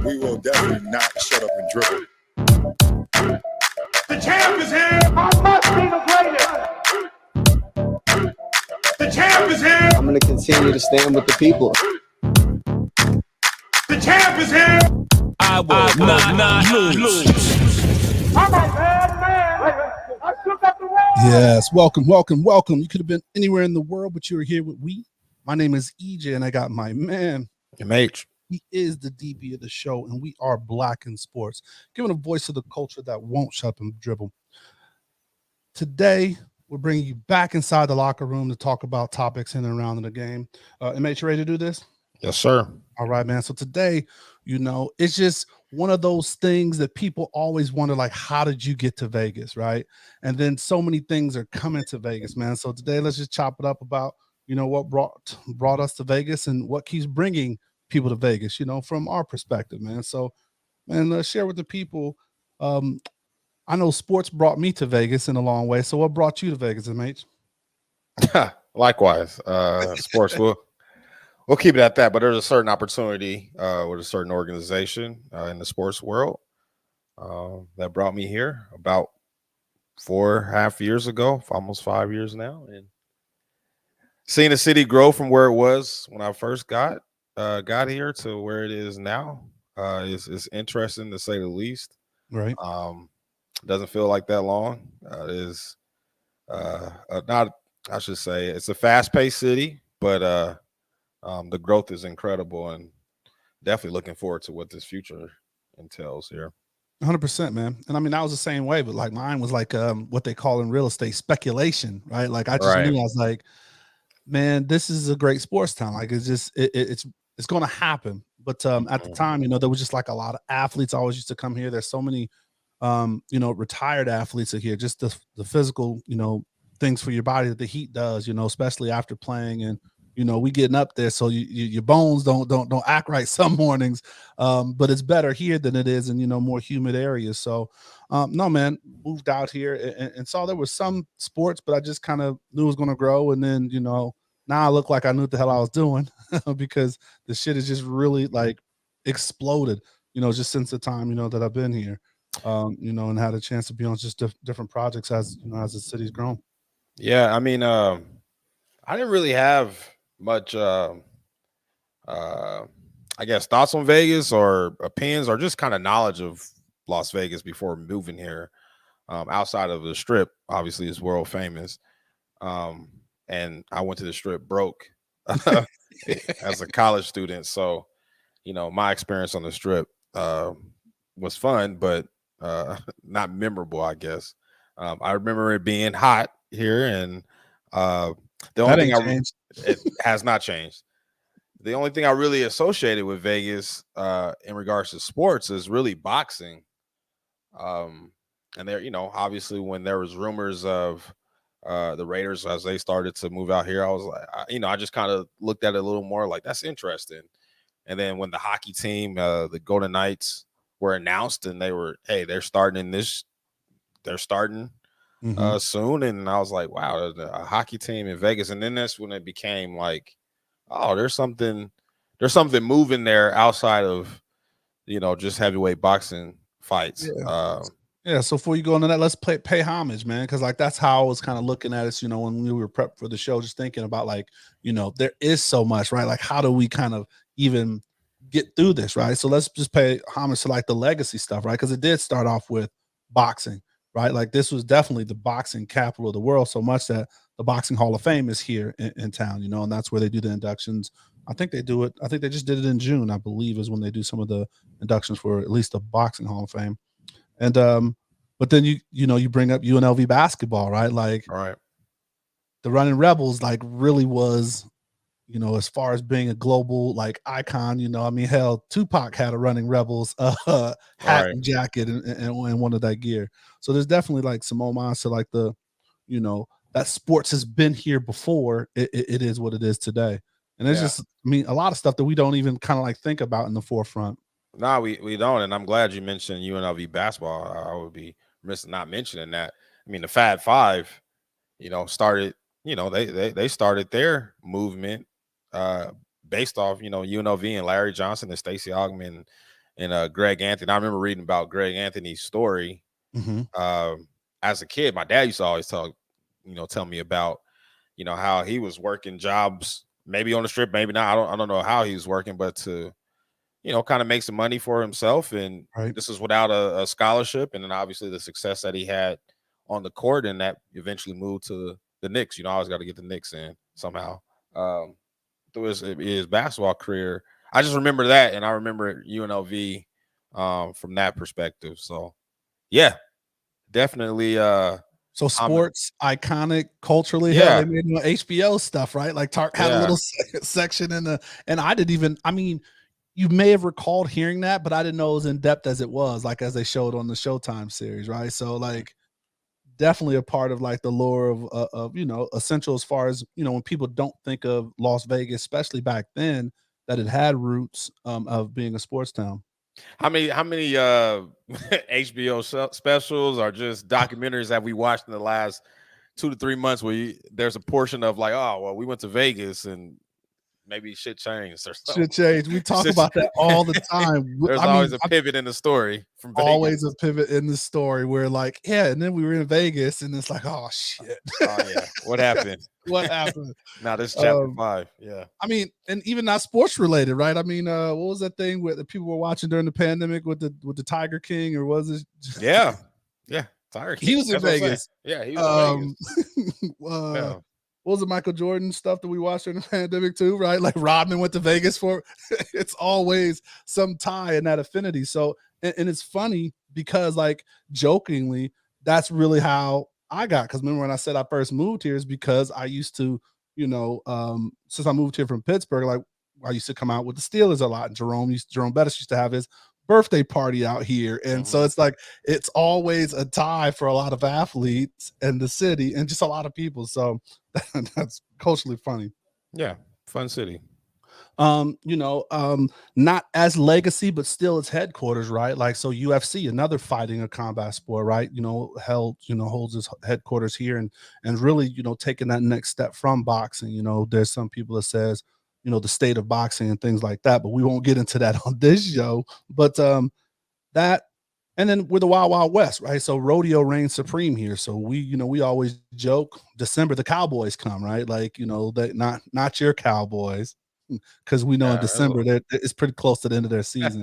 We will definitely not shut up and dribble. The champ is here. I must be the greatest. The champ is here. I'm going to continue to stand with the people. The champ is here. I will not lose. I'm a bad man. I took up the world. Yes, welcome. You could have been anywhere in the world, but you were here with we. My name is EJ, and I got my man. MH. He is the DB of the show, and we are Blackinsports, giving a voice to the culture that won't shut up and dribble. Today, we're bringing you back inside the locker room to talk about topics in and around the game. MH, you ready to do this? Yes, sir. All right, man. So today, it's just one of those things that people always wonder, like, how did you get to Vegas, right? And then so many things are coming to Vegas, man. So today, let's just chop it up about, what brought us to Vegas and what keeps bringing people to Vegas, from our perspective, man. So, man, let's share with the people. I know sports brought me to Vegas in a long way. So what brought you to Vegas, MH? Likewise, sports we'll keep it at that, but there's a certain opportunity with a certain organization in the sports world that brought me here about 4.5 years ago, almost 5 years now, and seeing the city grow from where it was when I first got here to where it is now is interesting, to say the least. Right. Doesn't feel like that long. It is not, I should say, it's a fast-paced city, but the growth is incredible, and definitely looking forward to what this future entails here. 100%, man. And I mean, that was the same way, but like mine was like what they call in real estate speculation, right? Like I just knew, I was like, man, this is a great sports town. Like it's just it's going to happen. But at the time, there was just like a lot of athletes always used to come here. There's so many retired athletes are here. Just the physical, things for your body that the heat does, especially after playing, and we getting up there, so your bones don't act right some mornings. But it's better here than it is in more humid areas. So no, man, moved out here and saw there was some sports, but I just kind of knew it was going to grow. And then now I look like I knew what the hell I was doing because the shit has just really like exploded. Just since the time that I've been here. And had a chance to be on just different projects as as the city's grown. Yeah, I mean, I didn't really have much, I guess, thoughts on Vegas or opinions or just kind of knowledge of Las Vegas before moving here. Outside of the Strip, obviously, is world famous, and I went to the Strip broke as a college student. So, my experience on the Strip was fun, but not memorable, I guess. I remember it being hot here, and the only thing it has not changed. The only thing I really associated with Vegas in regards to sports is really boxing. And there, obviously when there was rumors of the Raiders as they started to move out here, I was like, I just kind of looked at it a little more like, that's interesting. And then when the hockey team, the Golden Knights, were announced and they're starting soon, and I was like, wow, a hockey team in Vegas. And then that's when it became like, oh, there's something moving there outside of just heavyweight boxing fights. Yeah, so before you go into that, let's pay homage, man, because like that's how I was kind of looking at it, when we were prepped for the show, just thinking about like, there is so much, right? Like, how do we kind of even get through this, right? So let's just pay homage to like the legacy stuff, right? Because it did start off with boxing, right? Like this was definitely the boxing capital of the world, so much that the Boxing Hall of Fame is here in town, and that's where they do the inductions. I think they just did it in June, I believe, is when they do some of the inductions for at least the Boxing Hall of Fame. And but then you bring up UNLV basketball, right? Like, right, the Running Rebels like really was, as far as being a global like icon, I mean, hell, Tupac had a Running Rebels hat and jacket and one of that gear. So there's definitely like some homage to like the, that sports has been here before. It is what it is today. And it's just, I mean, a lot of stuff that we don't even kind of like think about in the forefront. No, we don't. And I'm glad you mentioned UNLV basketball. I would be remiss not mentioning that. I mean, the Fab Five, started, they started their movement based off, UNLV and Larry Johnson and Stacey Augmon and Greg Anthony. I remember reading about Greg Anthony's story. As a kid, my dad used to always tell me about, how he was working jobs, maybe on the strip, maybe not. I don't know how he was working, but to, kind of make some money for himself. And this is without a scholarship. And then obviously the success that he had on the court, and that eventually moved to the Knicks. I always got to get the Knicks in somehow. Through his basketball career, I just remember that, and I remember UNLV from that perspective. So, yeah, definitely. So sports iconic culturally. Yeah. Hell, they made HBO stuff, right? Like Tark had a little section in and I didn't even. I mean, you may have recalled hearing that, but I didn't know it was in depth as it was, like as they showed on the Showtime series, right? So like, definitely a part of like the lore of essential as far as when people don't think of Las Vegas, especially back then, that it had roots of being a sports town. How many HBO specials or just documentaries have we watched in the last 2 to 3 months where there's a portion of like, oh well, we went to Vegas and maybe shit changed or something. Shit changed. We talk about that all the time. There's always a pivot in the story from Vegas. Always a pivot in the story where like, and then we were in Vegas and it's like, oh shit. Oh yeah. What happened? What happened? Now this is chapter 5. Yeah. I mean, and even not sports related, right? I mean, what was that thing where the people were watching during the pandemic with the Tiger King, or was it? Yeah. Tiger King. He was in Vegas. Yeah, he was in Vegas. What was the Michael Jordan stuff that we watched during the pandemic too, right? Like Rodman went to Vegas for it's always some tie in that affinity. So, and it's funny because like jokingly, that's really how I got, because remember when I said I first moved here is because I used to, since I moved here from Pittsburgh, like I used to come out with the Steelers a lot. And Jerome Bettis used to have his birthday party out here. And so it's like, it's always a tie for a lot of athletes and the city and just a lot of people. So that's culturally funny. Yeah. Fun city. Not as legacy, but still its headquarters, right? Like, so UFC, another fighting or combat sport, right? Holds its headquarters here and really, taking that next step from boxing. There's some people that says, the state of boxing and things like that, but we won't get into that on this show. But that, and then we're the Wild Wild West, right? So rodeo reigns supreme here. So we always joke, December the Cowboys come, right? Like, that not your Cowboys, because we know in December it's pretty close to the end of their season.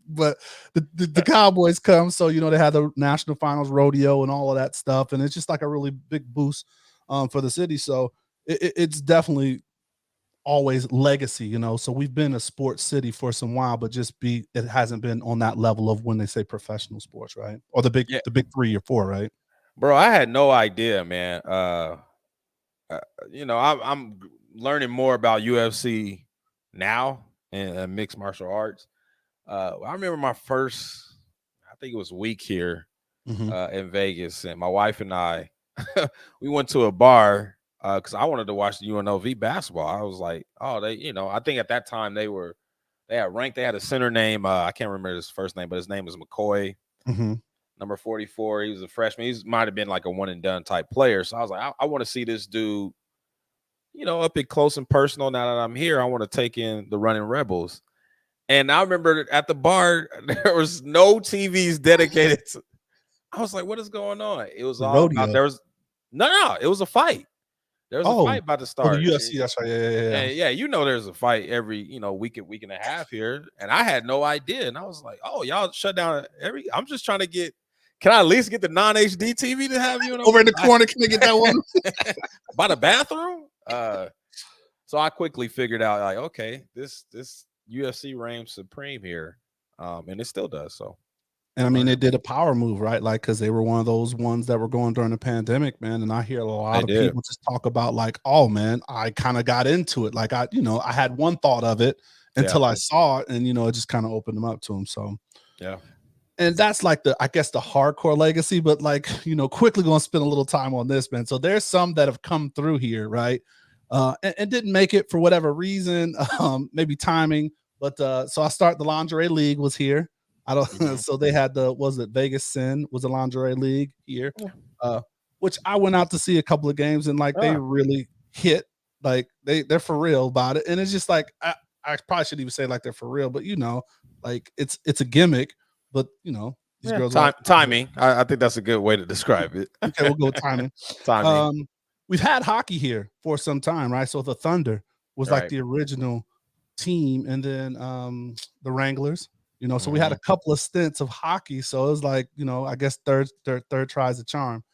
But the Cowboys come, so they had the national finals rodeo and all of that stuff, and it's just like a really big boost for the city. So it's definitely always legacy, so we've been a sports city for some while, but it hasn't been on that level of when they say professional sports, right? Or the big 3 or 4, right? Bro, I had no idea, man. I'm learning more about UFC now and mixed martial arts. I remember my first, I think it was week here in Vegas, and my wife and I, we went to a bar because I wanted to watch the UNLV basketball. I was like, oh, I think at that time they had ranked. They had a center name. I can't remember his first name, but his name was McCoy. Number 44. He was a freshman. He might have been like a one and done type player. So I was like, I want to see this dude, up and close and personal. Now that I'm here, I want to take in the Running Rebels. And I remember at the bar, there was no TVs dedicated to. I was like, what is going on? It was all about, there was no, it was a fight. There was a fight about to start. The UFC, that's right. Yeah. There's a fight every, week and a half here. And I had no idea. And I was like, oh, y'all shut down I'm just trying to can I at least get the non-HD TV to have over in the corner? Can I get that one? By the bathroom? So I quickly figured out, like, okay, this UFC reigns supreme here. And it still does. So. And I mean, they did a power move, right? Like, because they were one of those ones that were going during the pandemic, man. And I hear a lot of people just talk about, like, oh man, I kind of got into it. Like I had one thought of it until I saw it, and it just kind of opened them up to them. So yeah. And that's like the hardcore legacy, but like, quickly going to spend a little time on this, man. So there's some that have come through here, right? And didn't make it for whatever reason, maybe timing. But so I start the Lingerie League was here. So they had Vegas Sin was a lingerie league here, which I went out to see a couple of games, and like they really hit, like they're for real about it. And it's just like, I probably shouldn't even say like they're for real, but like it's a gimmick, but these girls are timing. I think that's a good way to describe it. okay. We'll go with timing. Timing. We've had hockey here for some time, right? So the Thunder was like Right. the original team, and then the Wranglers. So we had a Mm-hmm. couple of stints of hockey. So it was like, I guess third tries the charm.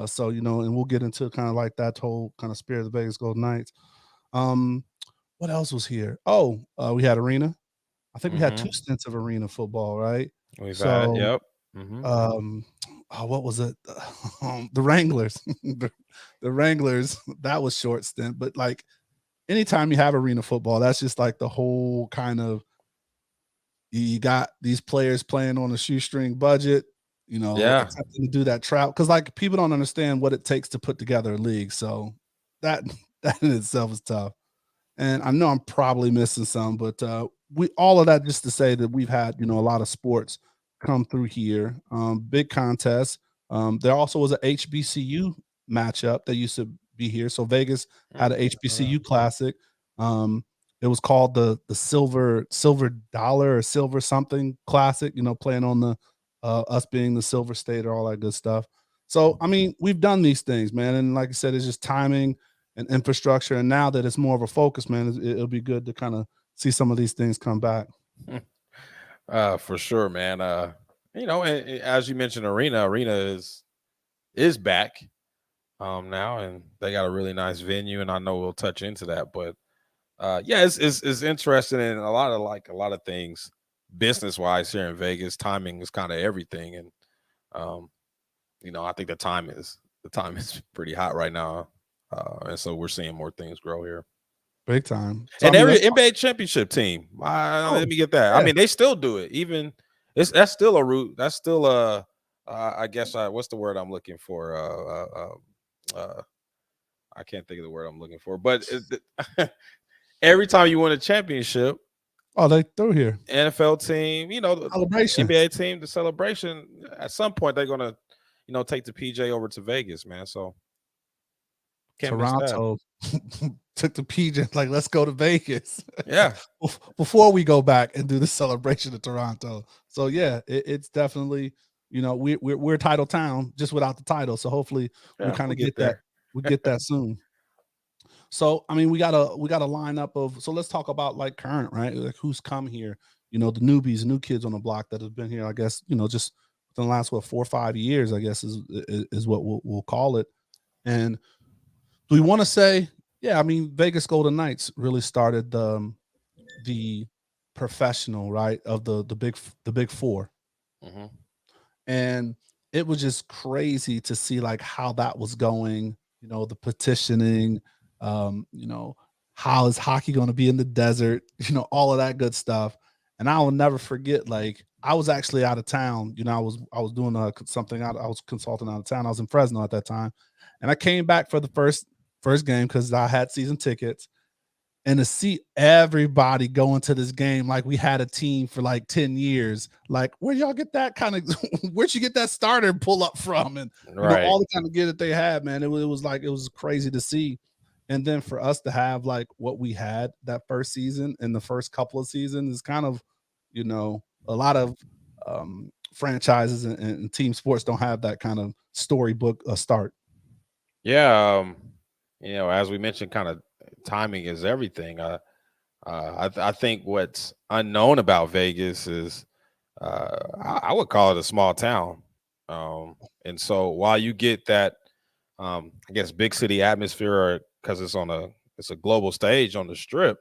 So and we'll get into kind of like that whole kind of spirit of the Vegas Golden Knights. What else was here? Oh, we had arena. I think we had 2 Mm-hmm. stints of arena football, right? We've had it. So, Yep. Mm-hmm. what was it? The Wranglers, the Wranglers. That was short stint, but like anytime you have arena football, that's just like the whole kind of you got these players playing on a shoestring budget, Yeah. attempting to do that trout because like people don't understand what it takes to put together a league. So that that in itself is tough. And I know I'm probably missing some, but we all of that just to say that we've had a lot of sports come through here. Big contests. There also was a HBCU matchup that used to be here. So Vegas had an HBCU classic. It was called the silver dollar or silver something classic. Playing on the us being the silver state or all that good stuff. So I mean, we've done these things, man, and like I said, it's just timing and infrastructure. And now that it's more of a focus, man, it'll be good to kind of see some of these things come back. For sure, man. And as you mentioned, arena is back now, and they got a really nice venue, and I know we'll touch into that, but yeah, it's interesting, and a lot of things business wise here in Vegas. Timing is kind of everything, and I think the time is pretty hot right now, and so we're seeing more things grow here. Big time. So, And I mean, every let's talk- NBA championship team, let me get that. I yeah. mean, they still do it. Even that's still a route. That's still a. I guess what's the word I'm looking for? I can't think of the word I'm looking for. But every time you win a championship, Oh, they through here. NFL team, the Celebration. NBA team, the celebration. At some point, they're gonna, take the PJ over to Vegas, man. So can't miss that. Toronto took the PJ, like, let's go to Vegas. Yeah. Before we go back and do the celebration of Toronto. So yeah, it's definitely, we're title town just without the title. So hopefully we kind we'll of get that. there. We get that soon. So I mean, we got a lineup of. So let's talk about like current, right? Like who's come here. The newbies, new kids on the block that have been here. I guess just within the last 4 or 5 years. I guess is what we'll call it. And do we want to say, yeah? I mean, Vegas Golden Knights really started the professional, right, of the big four. Mm-hmm. And it was just crazy to see like how that was going, the petitioning, how is hockey going to be in the desert, all of that good stuff. And I will never forget, like, I was actually out of town, I was doing something out, I was consulting out of town. I was in Fresno at that time. And I came back for the first game because I had season tickets. And to see everybody going to this game like we had a team for like 10 years, like where y'all get that kind of where'd you get that starter pull up from? And all the kind of gear that they had, man. It was crazy to see. And then for us to have like what we had that first season and the first couple of seasons is kind of, a lot of franchises and team sports don't have that kind of storybook start. Yeah, as we mentioned, kind of timing is everything. I think what's unknown about Vegas is I would call it a small town, and so while you get that, I guess big city atmosphere because it's a global stage on the Strip.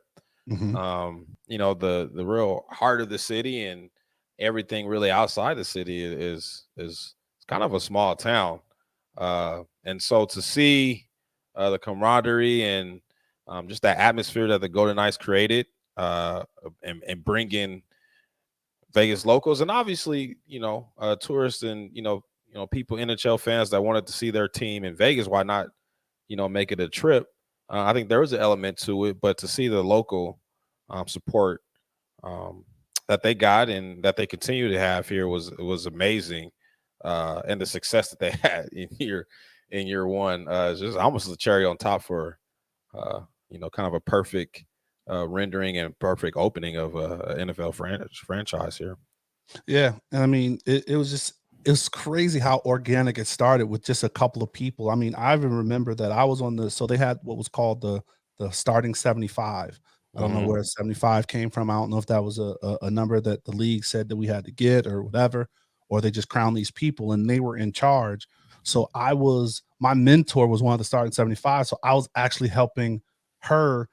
Mm-hmm. The real heart of the city and everything really outside the city is kind of a small town, and so to see the camaraderie and just that atmosphere that the Golden Knights created, and bring in Vegas locals, and obviously, tourists and people, NHL fans that wanted to see their team in Vegas. Why not, make it a trip? I think there was an element to it, but to see the local support that they got and that they continue to have here was amazing, and the success that they had in year one is just almost a cherry on top for. Kind of a perfect rendering and perfect opening of a NFL franchise here. Yeah, and I mean, it was crazy how organic it started with just a couple of people. I mean, I even remember that I was on so they had what was called the starting 75. I don't know where 75 came from. I don't know if that was a number that the league said that we had to get or whatever, or they just crowned these people and they were in charge. So my mentor was one of the starting 75. So I was actually helping her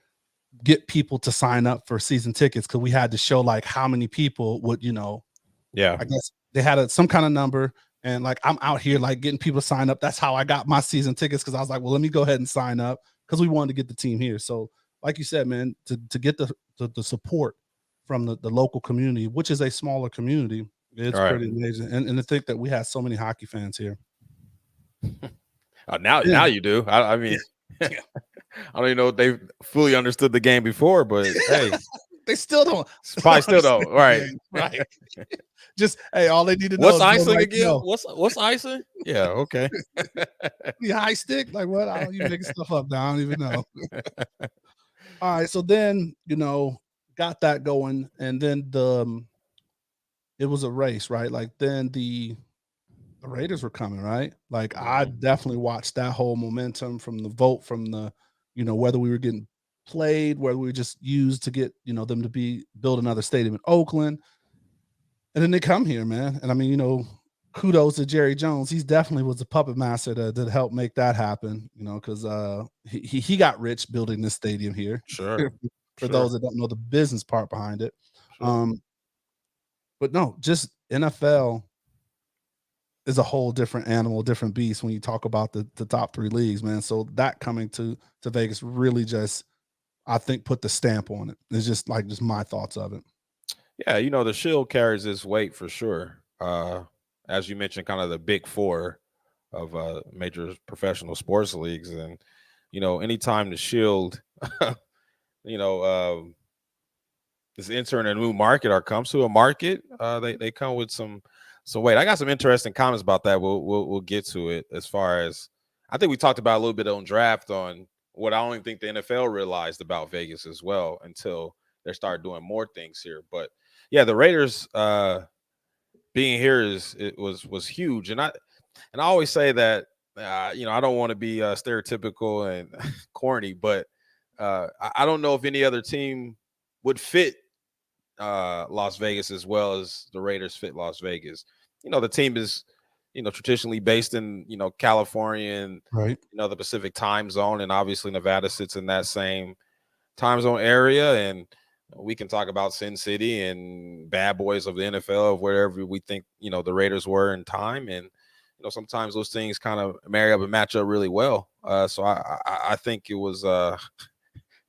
get people to sign up for season tickets because we had to show like how many people would, Yeah. I guess they had some kind of number, and like I'm out here like getting people to sign up. That's how I got my season tickets, because I was like, well, let me go ahead and sign up because we wanted to get the team here. So, like you said, man, to get the support from the local community, which is a smaller community, it's pretty amazing. And to think that we have so many hockey fans here. Now you do. I mean, I don't even know if they fully understood the game before, but hey. They still don't. Probably still don't. Right. Right. Just hey, all they need to know what's is icing like, again? What's icing? Yeah, okay. The high stick? Like what? You making stuff up now. I don't even know. All right. So then, got that going, and then it was a race, right? Like then the Raiders were coming, right? Like I definitely watched that whole momentum from the vote, from the, whether we were getting played, whether we were just used to get, them to build another stadium in Oakland. And then they come here, man. And I mean, kudos to Jerry Jones. He's definitely was the puppet master that helped make that happen, because he got rich building this stadium here. Sure. For those that don't know the business part behind it. Sure. But no, just NFL is a whole different animal, different beast when you talk about the top 3 leagues, man. So that coming to Vegas really just, I think, put the stamp on it. It's just my thoughts of it. Yeah, the Shield carries this weight for sure. As you mentioned, kind of the big 4 of major professional sports leagues. And, anytime the Shield, is entering a new market or comes to a market, they come with some weight. I got some interesting comments about that. We'll get to it. As far as, I think we talked about a little bit on draft on what I don't think the NFL realized about Vegas as well until they start doing more things here. But yeah, the Raiders being here was huge, and I always say that I don't want to be stereotypical and corny, but I don't know if any other team would fit Las Vegas as well as the Raiders fit Las Vegas. The team is traditionally based in California and right, the Pacific time zone, and obviously Nevada sits in that same time zone area. And we can talk about Sin City and bad boys of the NFL, of wherever we think the Raiders were in time, and sometimes those things kind of marry up and match up really well. So I think it was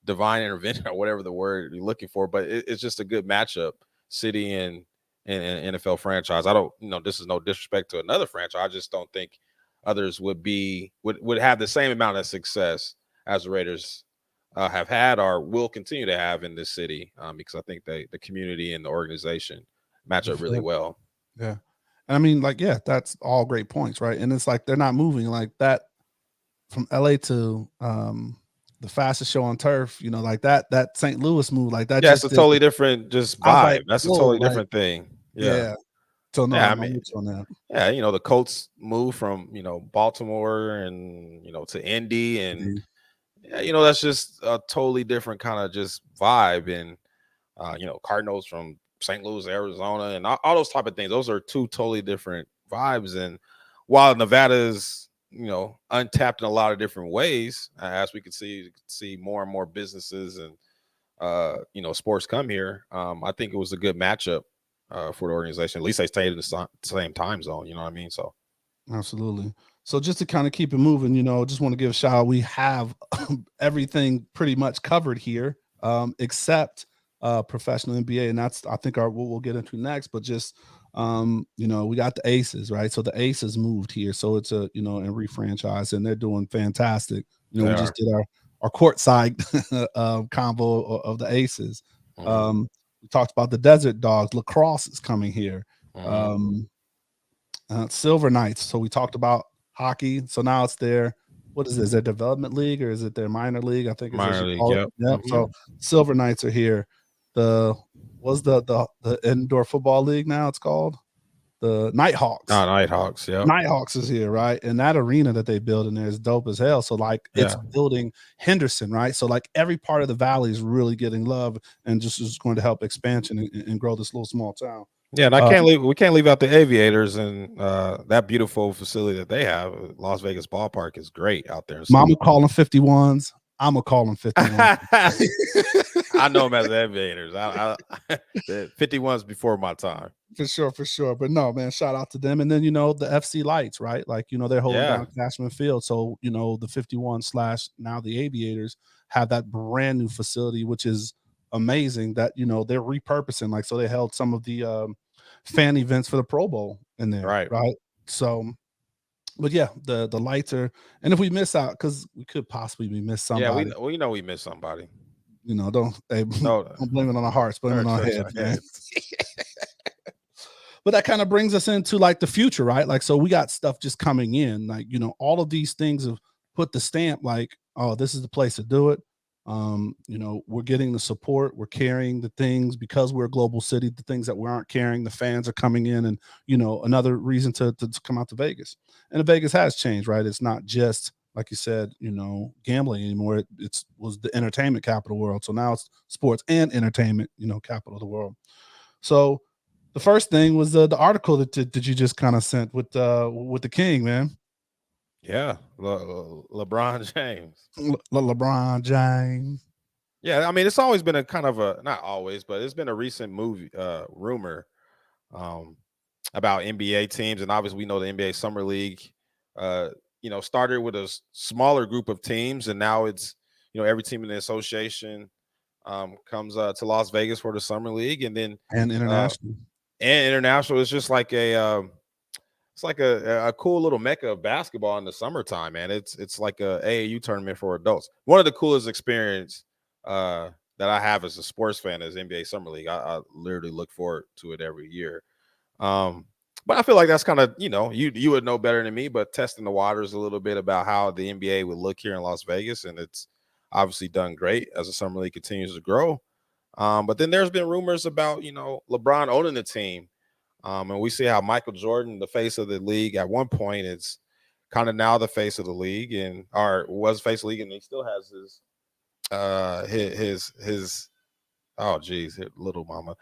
divine intervention or whatever the word you're looking for, but it's just a good matchup, city and NFL franchise. I don't, this is no disrespect to another franchise. I just don't think others would have the same amount of success as the Raiders have had or will continue to have in this city, because I think the community and the organization match up really well. Yeah. And I mean, that's all great points, right? And it's like they're not moving like that from LA to the fastest show on turf, like that St. Louis move, like that. Yeah, it's a totally different just vibe. Like, that's a totally different thing. Yeah. So no, yeah, I'm with you on that. Yeah, the Colts move from Baltimore and to Indy, and that's just a totally different kind of just vibe. And Cardinals from St. Louis, Arizona, and all those type of things. Those are 2 totally different vibes. And while Nevada is untapped in a lot of different ways, as we can see more and more businesses and sports come here, I think it was a good matchup for the organization. At least they stayed in the same time zone. You know what I mean? So absolutely. So just to kind of keep it moving, just want to give a shout out. We have everything pretty much covered here, except professional NBA, and that's I think what we'll get into next. But just we got the Aces, right? So the Aces moved here, so it's a and refranchise, and they're doing fantastic. We just did our courtside combo of the Aces. We talked about the Desert Dogs. Lacrosse is coming here. Silver Knights. So we talked about hockey. So now it's there. what is this? Their development league or is it their minor league? I think is as Minor you league, call it. yep. Yep. Mhm. So Silver Knights are here. The indoor football league now it's called the Nighthawks. Nighthawks, yeah. Nighthawks is here, right? And that arena that they build in there is dope as hell. So like it's Yeah. building Henderson, right? So like every part of the valley is really getting love and just is going to help expansion and grow this little small town. Yeah, and we can't leave out the Aviators and that beautiful facility that they have. Las Vegas Ballpark is great out there. Mama calling 51s. I'm gonna call them 51. I know them as the Aviators. The 51's before my time. For sure. But no, man, shout out to them. And then, the FC Lights, right? Like, they're holding down Cashman Field. So, the 51 / now the Aviators have that brand new facility, which is amazing that, they're repurposing. Like, so they held some of the fan events for the Pro Bowl in there. Right. So, but yeah, the Lights are, and if we miss out, because we could possibly miss somebody. Yeah, we know we missed somebody. Don't blame it on our hearts, blame it on our heads, man. But that kind of brings us into like the future, right? Like, so we got stuff just coming in, like, all of these things have put the stamp like, oh, this is the place to do it. We're getting the support, we're carrying the things because we're a global city, the things that we aren't carrying, the fans are coming in, and another reason to come out to Vegas. And Vegas has changed, right? It's not just like you said, gambling anymore. It was the entertainment capital of the world. So now it's sports and entertainment, capital of the world. So the first thing was the article that you just kind of sent with the king, man. Yeah, LeBron James. LeBron James. Yeah, I mean, it's always been a kind of not always, but it's been a recent rumor about NBA teams, and obviously we know the NBA Summer League, started with a smaller group of teams, and now it's every team in the association comes to Las Vegas for the Summer League, and then international is just like it's like a cool little mecca of basketball in the summertime, man. It's like a AAU tournament for adults. One of the coolest experience that I have as a sports fan is NBA Summer League. I literally look forward to it every year. But I feel like that's kind of, you would know better than me, but testing the waters a little bit about how the NBA would look here in Las Vegas, and it's obviously done great as the Summer League continues to grow. But then there's been rumors about, LeBron owning the team. And we see how Michael Jordan, the face of the league, at one point is kind of now the face of the league, or was face of the league, and he still has his oh geez, little mama.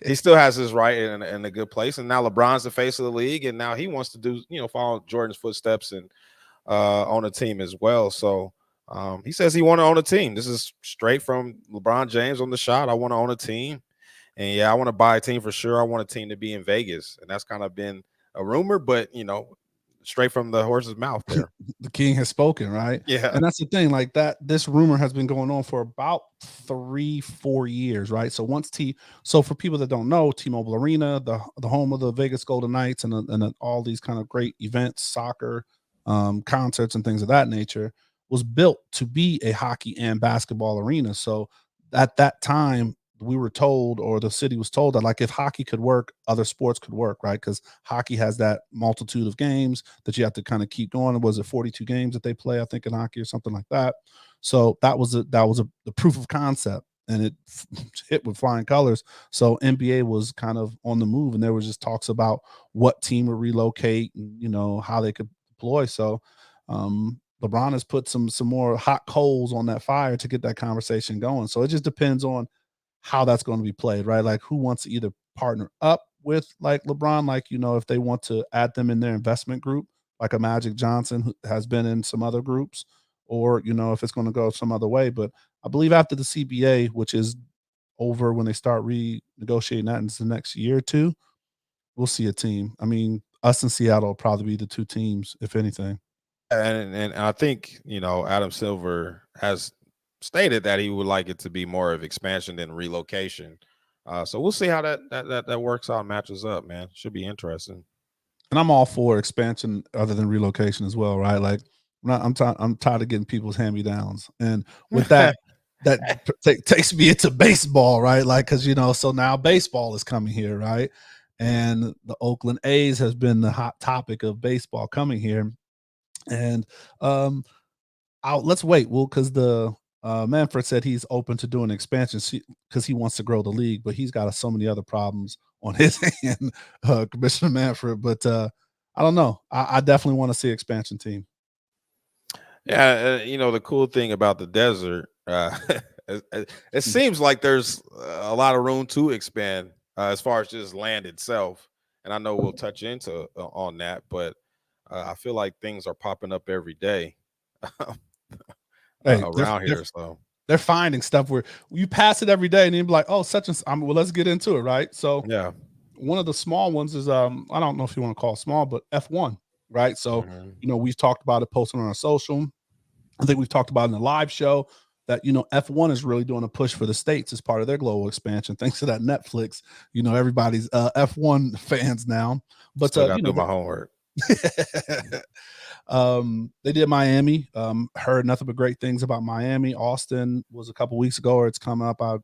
He still has his right in a good place, and now LeBron's the face of the league, and now he wants to do follow Jordan's footsteps and own a team as well. So he says he want to own a team. This is straight from LeBron James on the shot. I want to own a team. And yeah, I want to buy a team for sure. I want a team to be in Vegas. And that's kind of been a rumor, but straight from the horse's mouth there. The king has spoken, right? Yeah. And that's the thing, like this rumor has been going on for about 3-4 years, right? So so for people that don't know, T-Mobile Arena, the home of the Vegas Golden Knights and all these kind of great events, soccer, concerts and things of that nature, was built to be a hockey and basketball arena. So at that time, we were told, or the city was told, that like if hockey could work, other sports could work, right? Because hockey has that multitude of games that you have to kind of keep going. Was it 42 games that they play, I think, in hockey or something like that? So that was the proof of concept, and it hit with flying colors. So NBA was kind of on the move, and there was just talks about what team would relocate and how they could deploy. So LeBron has put some more hot coals on that fire to get that conversation going. So it just depends on how that's going to be played, right? Like who wants to either partner up with like LeBron, like, if they want to add them in their investment group, like a Magic Johnson who has been in some other groups, or, if it's going to go some other way. But I believe after the CBA, which is over when they start renegotiating that into the next year or two, we'll see a team. I mean, us and Seattle will probably be the two teams, if anything. And I think, Adam Silver has stated that he would like it to be more of expansion than relocation. So we'll see how that works out and matches up, man. Should be interesting. And I'm all for expansion other than relocation as well, right? Like I'm tired of getting people's hand-me-downs. And with that, takes me into baseball, right? Like, because, so now baseball is coming here, right? And the Oakland A's has been the hot topic of baseball coming here. And let's wait. Well, because the Manfred said he's open to doing expansion because he wants to grow the league, but he's got so many other problems on his hand, Commissioner Manfred. But I don't know. I definitely want to see expansion team. Yeah, the cool thing about the desert, it seems like there's a lot of room to expand as far as just land itself. And I know we'll touch into on that, but I feel like things are popping up every day Hey, around here. So they're finding stuff where you pass it every day, and you're like, "Oh, such and well, let's get into it, right?" So yeah, one of the small ones is I don't know if you want to call it small, but F1, right? So we've talked about it, posting on our social. I think we've talked about in the live show that F1 is really doing a push for the states as part of their global expansion. Thanks to that Netflix, everybody's F1 fans now. But still got to do my homework. They did Miami. Heard nothing but great things about Miami. Austin was a couple weeks ago, or it's come up. I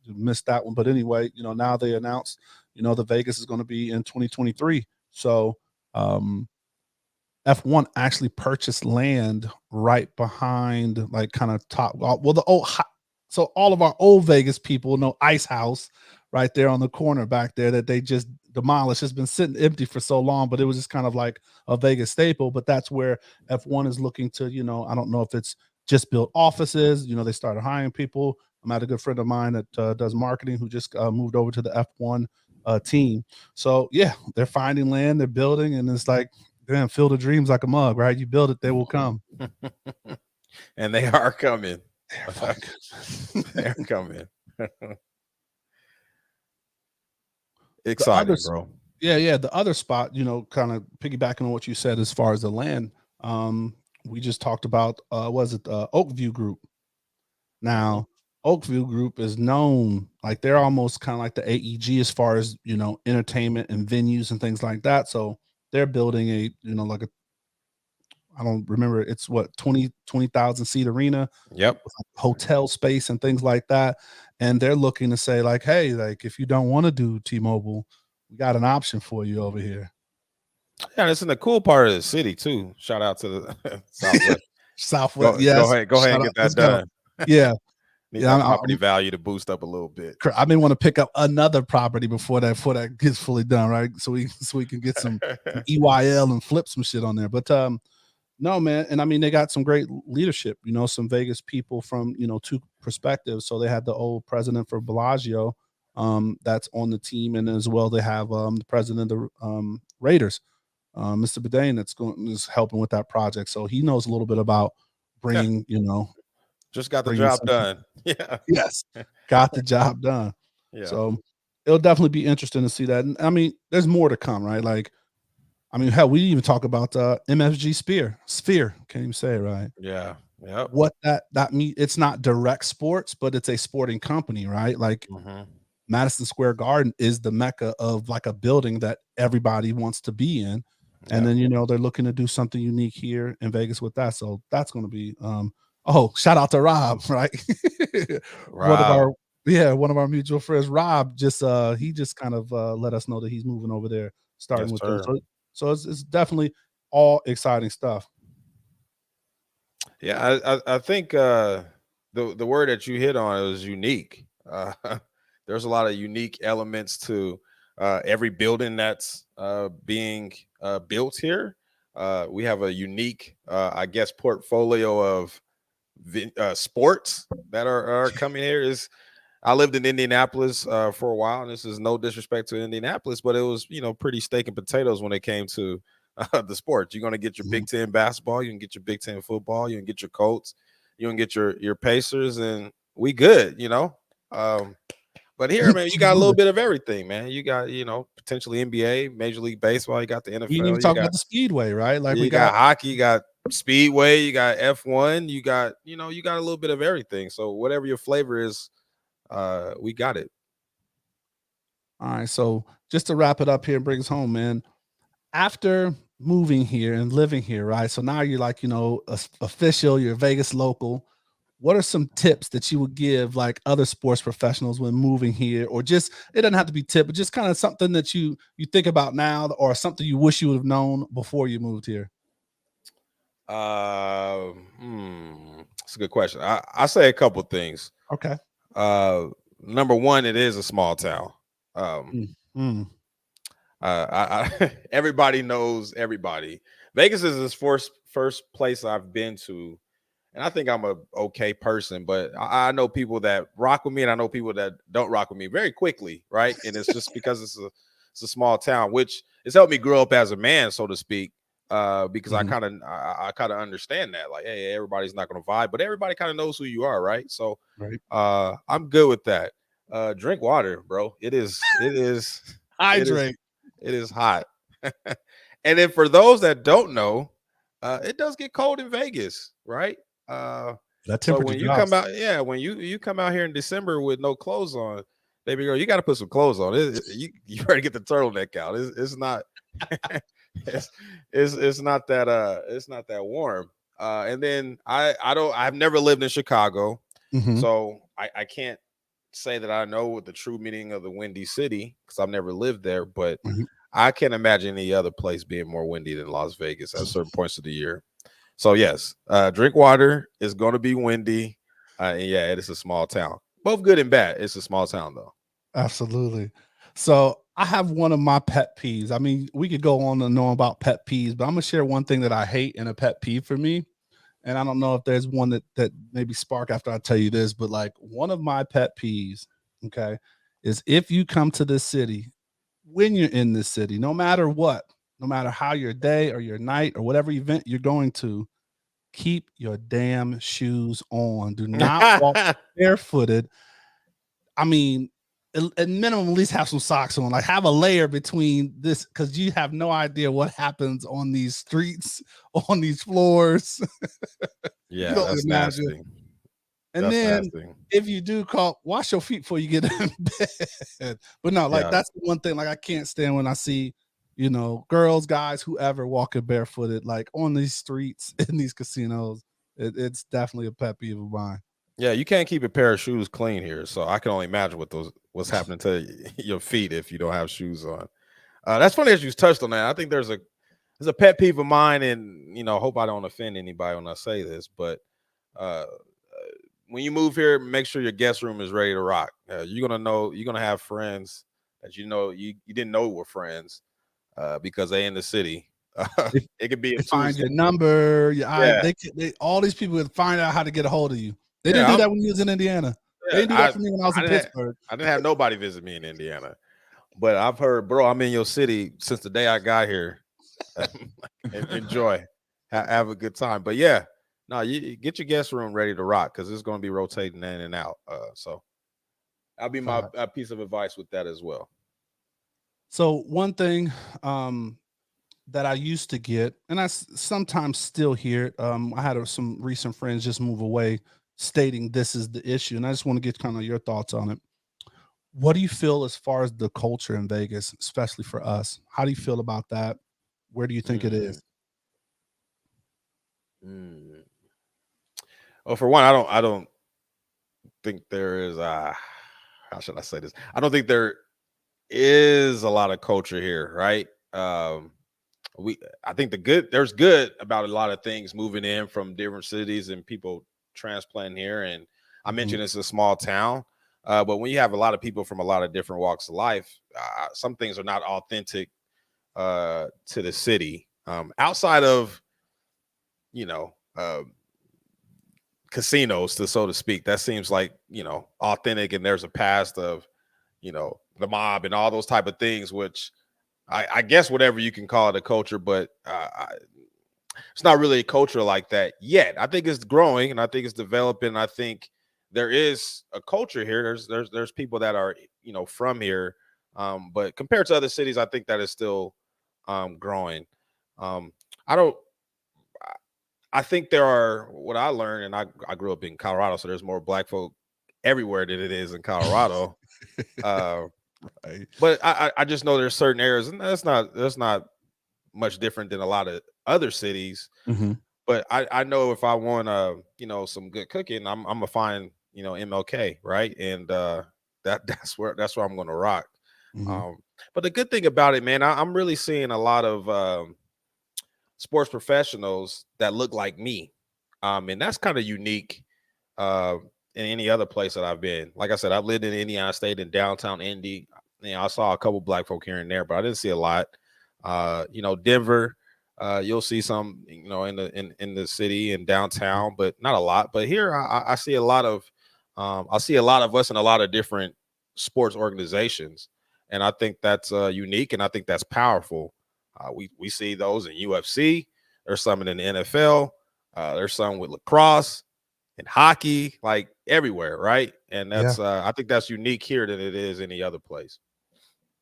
missed that one, but anyway, now they announced, the Vegas is going to be in 2023. So, F1 actually purchased land right behind, like, kind of top. Well, so all of our old Vegas people know Ice House right there on the corner back there that they just demolished. It's been sitting empty for so long, but it was just kind of like a Vegas staple. But that's where F1 is looking to, I don't know if it's just built offices. They started hiring people. I'm at a good friend of mine that does marketing who just moved over to the F1 team. So yeah, they're finding land, they're building, and it's like, damn, fill the dreams like a mug, right? You build it, they will come. And they are coming. They're coming. Exciting, bro. Yeah. The other spot, kind of piggybacking on what you said as far as the land, we just talked about, Oakview Group. Now, Oakview Group is known, like they're almost kind of like the AEG as far as, entertainment and venues and things like that. So they're building a, like I don't remember, it's what, 20,000 seat arena. Yep. With like hotel space and things like that. And they're looking to say, like, hey, like, if you don't want to do T-Mobile, we got an option for you over here. Yeah, it's in the cool part of the city too. Shout out to the Southwest. Southwest, yes. Go ahead and get that done. Yeah. Need that property value to boost up a little bit. I may want to pick up another property before that gets fully done, right? So we can get some EYL and flip some shit on there. But no, man. And I mean, they got some great leadership, some Vegas people from, two perspectives. So they had the old president for Bellagio that's on the team. And as well, they have the president of the Raiders, Mr. Bedane, is helping with that project. So he knows a little bit about bringing, just got the job done. Yeah. Yes. Got the job done. Yeah. So it'll definitely be interesting to see that. And I mean, there's more to come, right? Like, I mean, hell, we didn't even talk about MFG Sphere. Can't even say it right. Yeah. Yeah. What that means, it's not direct sports, but it's a sporting company, right? Like Madison Square Garden is the mecca of like a building that everybody wants to be in. And then, they're looking to do something unique here in Vegas with that. So that's going to be, shout out to Rob, right? Rob. One of our mutual friends, Rob, he just kind of let us know that he's moving over there, starting with them. So it's definitely all exciting stuff. Yeah, I think the word that you hit on is unique. There's a lot of unique elements to every building that's being built here. We have a unique, I guess, portfolio of sports that are coming here. I lived in Indianapolis for a while, and this is no disrespect to Indianapolis, but it was, pretty steak and potatoes when it came to the sports. You're going to get your Big Ten basketball, you can get your Big Ten football, you can get your Colts, you can get your Pacers, and we good, But here, man, you got a little bit of everything, man. You got, potentially NBA, Major League Baseball. You got the NFL. We didn't even talk about the Speedway, right? Like we got hockey, you got Speedway, you got F1, you got a little bit of everything. So whatever your flavor is, we got it. All right. So just to wrap it up here and bring us home, man. After moving here and living here, right? So now you're like, official, you're a Vegas local. What are some tips that you would give like other sports professionals when moving here, or just, it doesn't have to be tip, but just kind of something that you think about now, or something you wish you would have known before you moved here? It's a good question. I say a couple things. Okay. Number one, it is a small town. Everybody knows everybody. Vegas is this first place I've been to, and I think I'm a okay person, but I know people that rock with me, and I know people that don't rock with me very quickly, right? And it's just because it's a small town, which has helped me grow up as a man, so to speak. Because I kind of understand that, like, hey, everybody's not going to vibe, but everybody kind of knows who you are, right? So, Right. I'm good with that. Drink water, bro. It is Hydrate. it is hot. And then for those that don't know, it does get cold in Vegas, right? That So temperature when you drops. come out, yeah, when you come out here in December with no clothes on, baby girl, you got to put some clothes on. You better get the turtleneck out. It's not it's not that warm. And then I've never lived in Chicago, so I can't say that I know what the true meaning of the Windy City because I've never lived there, but I can't imagine any other place being more windy than Las Vegas at certain points of the year. So yes, drink water. It's going to be windy. And yeah, it is a small town. Both good and bad. It's a small town though. Absolutely. So I have one of my pet peeves. I mean, we could go on and on about pet peeves, but I'm gonna share one thing that I hate and a pet peeve for me. And I don't know if there's one that maybe spark after I tell you this, but like one of my pet peeves, okay, is if you come to this city, when you're in this city, no matter what, no matter how your day or your night or whatever event you're going to, keep your damn shoes on. Do not walk barefooted. I mean, at minimum, at least have some socks on. Like have a layer between this because you have no idea what happens on these streets, on these floors. Yeah, You don't that's imagine. nasty. And That's then nasty. if you do call, wash your feet before you get in bed. But no, like Yeah. that's the one thing. Like I can't stand when I see, girls, guys, whoever walking barefooted, like on these streets in these casinos. It's definitely a pet peeve of mine. Yeah, you can't keep a pair of shoes clean here, so I can only imagine what's happening to your feet if you don't have shoes on. That's funny that you touched on that. I think there's a pet peeve of mine, and hope I don't offend anybody when I say this, but uh, when you move here, make sure your guest room is ready to rock. You're gonna have friends that you didn't know were friends because they in the city. If It could be a they find Tuesday. your number, Yeah, all these people would find out how to get a hold of you. They didn't yeah, do that when you was in Indiana. They yeah. didn't do that for me when I was I in didn't have, Pittsburgh. I didn't have nobody visit me in Indiana. But I've heard, bro, I'm in your city since the day I got here. Enjoy, have a good time. But yeah, no, you get your guest room ready to rock because it's going to be rotating in and out. So that'll be my piece of advice with that as well. So one thing that I used to get, and I sometimes still hear it. I had some recent friends just move away, stating this is the issue, and I just want to get kind of your thoughts on it. What do you feel as far as the culture in Vegas, especially for us? How do you feel about that? Where do you think it Mm, is? mm. Well, for one, I don't think there is. How should I say this? I don't think there is a lot of culture here, right? I think there's good about a lot of things moving in from different cities and people transplanting here. And I Mhm. mentioned it's a small town, but when you have a lot of people from a lot of different walks of life, some things are not authentic to the city. Outside of you know casinos, so to speak, that seems like authentic, and there's a past of the mob and all those type of things, which I guess whatever you can call it a culture, but it's not really a culture like that yet. I think it's growing and I think it's developing. I think there is a culture here. There's people that are from here, but compared to other cities, I think that is still growing. I don't. I think there are what I learned, and I grew up in Colorado, so there's more black folk everywhere than it is in Colorado. uh, Right. but I just know there's certain areas, and that's not much different than a lot of other cities. Mhm. But I know if I want some good cooking, I'm gonna find MLK, right, and that's where I'm gonna rock. Mhm. But the good thing about it, man, I'm really seeing a lot of sports professionals that look like me. And that's kind of unique in any other place that I've been. Like I said, I've lived in Indiana State in downtown Indy. I saw a couple black folk here and there, but I didn't see a lot. Denver, you'll see some, in the city and downtown, but not a lot. But here I see a lot of us in a lot of different sports organizations. And I think that's unique, and I think that's powerful. We see those in UFC. There's some in the NFL. There's some with lacrosse and hockey, like everywhere, right? And that's I think that's unique here than it is any other place.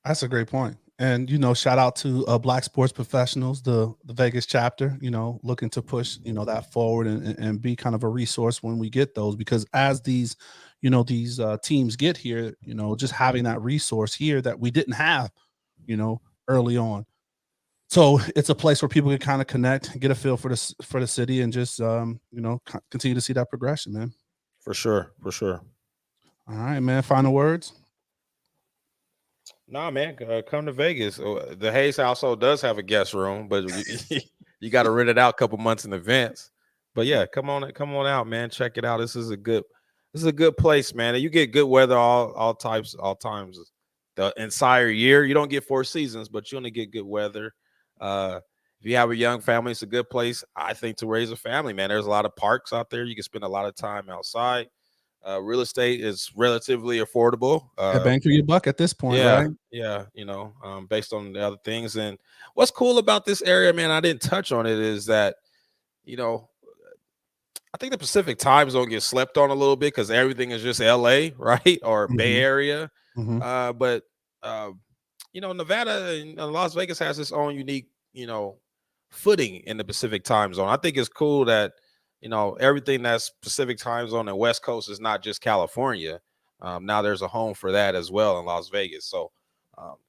That's a great point. And shout out to Black Sports Professionals, the Vegas chapter, looking to push that forward and be kind of a resource when we get those, because as these teams get here, just having that resource here that we didn't have early on. So it's a place where people can kind of connect, get a feel for the city, and just continue to see that progression, man. For sure. All right, man. Final words. Nah, man, come to Vegas. The Hayes household does have a guest room, but you got to rent it out a couple months in advance. But yeah, come on out, man. Check it out. This is a good place, man. You get good weather all times. The entire year. You don't get 4 seasons, but you only get good weather. If you have a young family, it's a good place, I think, to raise a family, man. There's a lot of parks out there. You can spend a lot of time outside. Real estate is relatively affordable. Bang for your buck at this point, right? Yeah, based on the other things. And what's cool about this area, man, I didn't touch on it, is that, I think the Pacific time zone gets slept on a little bit because everything is just LA, right? Or Bay Area. But Nevada and Las Vegas has its own unique, footing in the Pacific time zone. I think it's cool that, everything that's Pacific time zone and West Coast is not just California. Now there's a home for that as well in Las Vegas. So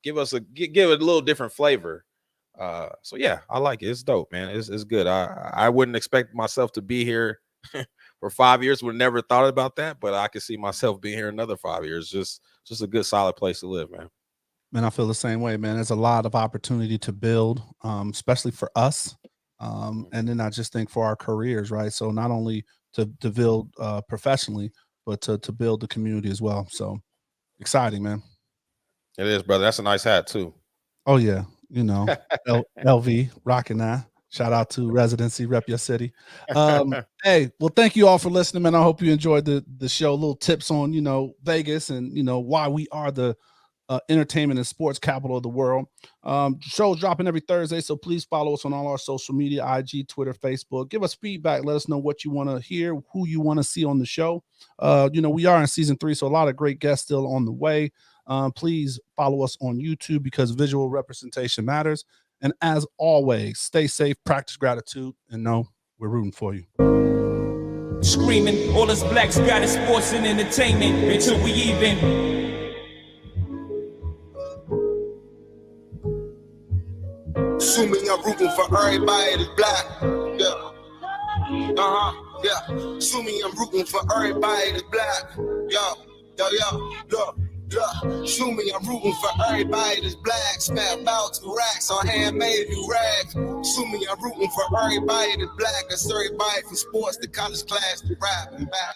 give it a little different flavor. So yeah, I like it. It's dope, man. It's good. I wouldn't expect myself to be here for 5 years. Would never thought about that, but I could see myself being here another 5 years. Just a good, solid place to live, man. Man, I feel the same way, man. There's a lot of opportunity to build, especially for us. And then I just think for our careers, right? So not only to build professionally, but to build the community as well. So exciting, man. It is, brother. That's a nice hat too. Oh yeah. LV rocking that. Shout out to Residency, rep your city. Hey, well, thank you all for listening, man. I hope you enjoyed the show. Little tips on, Vegas and, why we are the entertainment and sports capital of the world. Shows dropping every Thursday, so please follow us on all our social media, IG, Twitter, Facebook. Give us feedback. Let us know what you want to hear, who you want to see on the show. We are in season 3, so a lot of great guests still on the way. Please follow us on YouTube because visual representation matters. And as always, stay safe, practice gratitude, and know we're rooting for you. Screaming, all us blacks got is sports and entertainment until we even. Assuming I'm rooting for everybody that's black. Yeah. Yeah. Assuming I'm rooting for everybody that's black. Look. Assuming I'm rooting for everybody that's black. Spent about 2 racks on handmade new rags. Assuming I'm rooting for everybody that's black. That's everybody from sports to college class to rap and back.